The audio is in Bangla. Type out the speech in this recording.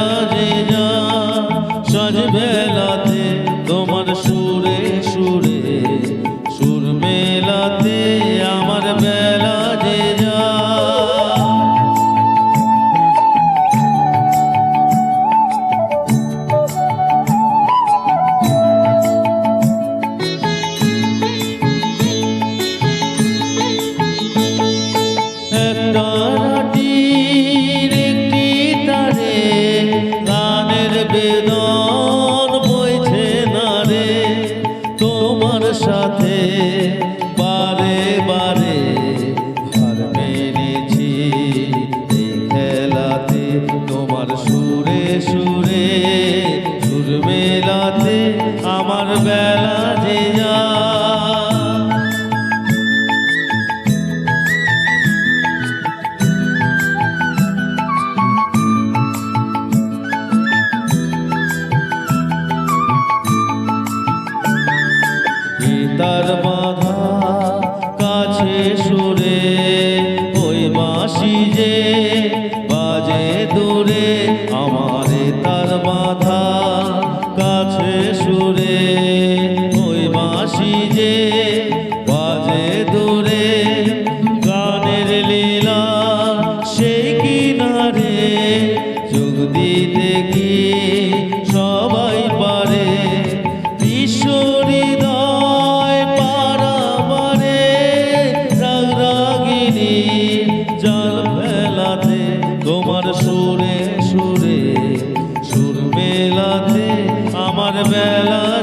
বেলা যে যা সাজ বেলাতে তোমার সুরে সুরে সুর মেলাতে আমার বেলা যে যা একটা রাটির একটি তারে গানের বেদন বইছে না রে তোমার সাথে বারে বারে হার মেনেছি এই খেলাতে তোমার সুরে সুরে সুর মেলাতে আমার বেলা যে যা তার বাধা কাছে সুরে ওই বাঁশি যে বাজে দূরে আমারে তার বাধা কাছে সুরে ওই বাঁশি যে বাজে দূরে গানের লীলা সেই কিনারে যোগ দিতে গিয়ে সবাই পারে ঈশ্বরী জাল ফেলাতে তোমার সুরে সুরে সুর মেলাতে আমার বেলা